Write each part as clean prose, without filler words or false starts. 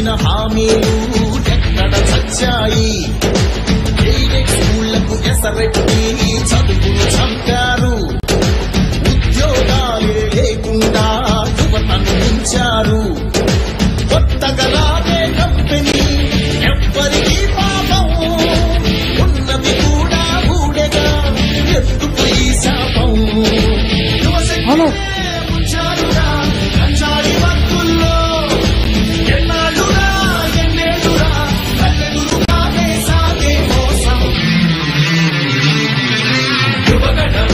ఇచ్చిన హామీలు ఎక్కడ చచ్చాయి? స్కూళ్లకు ఎసరెట్టి చదువులు చంపారు. ఉద్యోగాలే లేకుండా యువతను ఉంచారు. కొత్తగా రాదే కంపెనీ ఎవ్వరికి పాపం, ఉన్నది కూడా ఊడెగా ఎందుకు ఈ శాపం? ఉంచారురా కంచాడి భక్తుల్లో ఎన్నాళ్ళురా ఎన్నేళ్ళురా కళ్ళెదురుగానే సాగే మోసం. యువగణం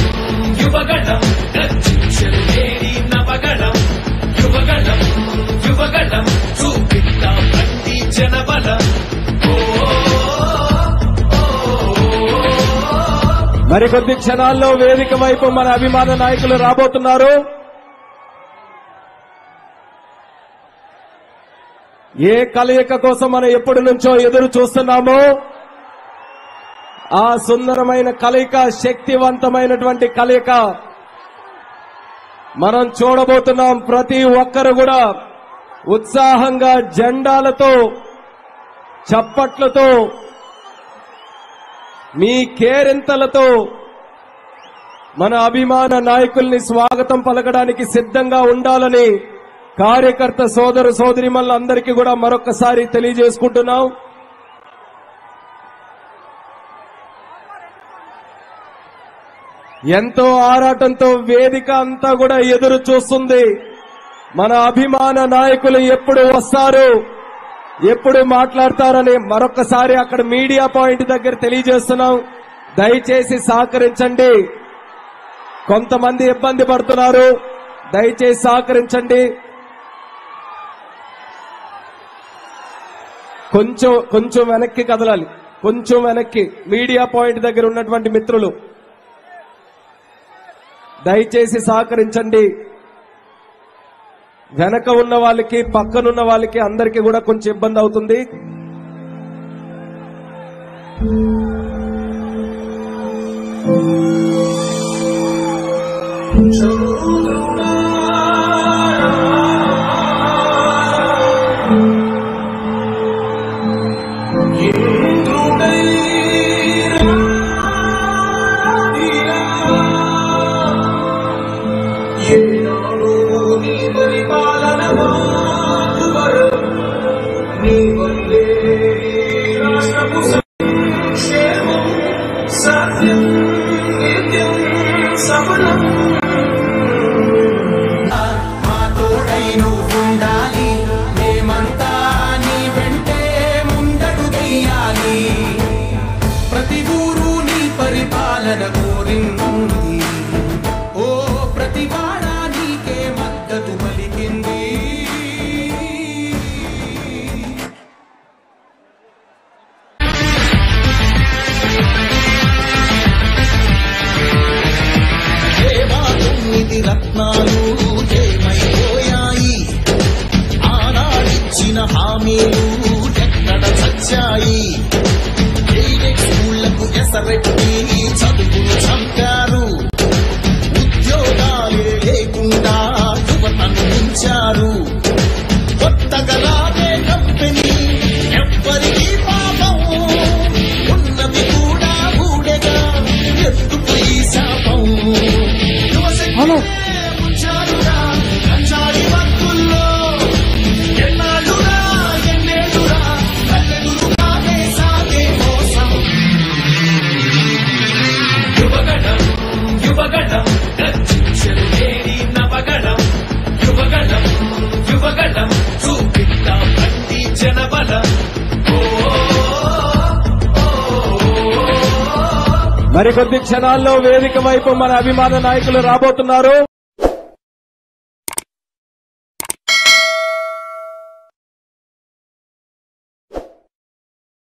యువగణం గర్జించరు లేని నవగణం. యువగణం యువగణం చూపిద్దా బండి జనబలం. మరికొద్ది క్షణాల్లో వేదిక వైపు మన అభిమాన నాయకులు రాబోతున్నారు. ఏ కలయిక కోసం మనం ఎప్పటి నుంచో ఎదురు చూస్తున్నామో ఆ సుందరమైన కలయిక, శక్తివంతమైనటువంటి కలయిక మనం చూడబోతున్నాం. ప్రతి ఒక్కరు కూడా ఉత్సాహంగా జెండాలతో, చప్పట్లతో, మీ కేరింతలతో మన అభిమాన నాయకుల్ని స్వాగతం పలకడానికి సిద్ధంగా ఉండాలని కార్యకర్త సోదరు సోదరీమణులందరికీ కూడా మరొకసారి తెలియజేసుకుంటున్నాం. ఎంతో ఆరాటంతో వేదిక అంతా కూడా ఎదురు చూస్తుంది. మన అభిమాన నాయకులు ఎప్పుడు వస్తారు, ఎప్పుడు మాట్లాడతారని మరొకసారి అక్కడ మీడియా పాయింట్ దగ్గర తెలియజేస్తున్నాం. దయచేసి సహకరించండి. కొంతమంది ఇబ్బంది పడుతున్నారు, దయచేసి సహకరించండి. కొంచెం వెనక్కి కదలాలి, కొంచెం వెనక్కి. మీడియా పాయింట్ దగ్గర ఉన్నటువంటి మిత్రులు దయచేసి సహకరించండి. వెనక ఉన్న వాళ్ళకి, పక్కనున్న వాళ్ళకి అందరికీ కూడా కొంచెం ఇబ్బంది అవుతుంది. మా తోడై నువ్వుండాలి, మేమంతా నీ వెంటే ముందడు వెయ్యాలి. ప్రతి ఊరు నీ పరిపాలన కోరింది, ఓ ప్రతివాడ నీకే మద్దతు పలికింది. రత్నాలు ఏమైపోయాయి? ఆనాడిచ్చిన హామీలు ఎక్కడ చచ్చాయి? స్కూళ్లకు ఎసరెట్టి చదువులు చంపారు. ఉద్యోగాలే లేకుండా యువతను ఉంచారు. కొత్తగా రాదే కంపెనీ ఎవ్వరికి పాపం, ఉన్నది కూడా ఊడెగా ఎందుకు ఈ శాపం? ఉంచారురా కంచాడి భక్తుల్లో ఎన్నాళ్ళురా ఎన్నేళ్ళురా కళ్ళెదురుగానే సాగే మోసం. యువగణం యువగణం గర్జించరు లేని నవగణం. యువగణం యువగణం చూపిద్దా బండి జనబలం. మరికొద్ది క్షణాల్లో వేదిక వైపు మన అభిమాన నాయకులు రాబోతున్నారు.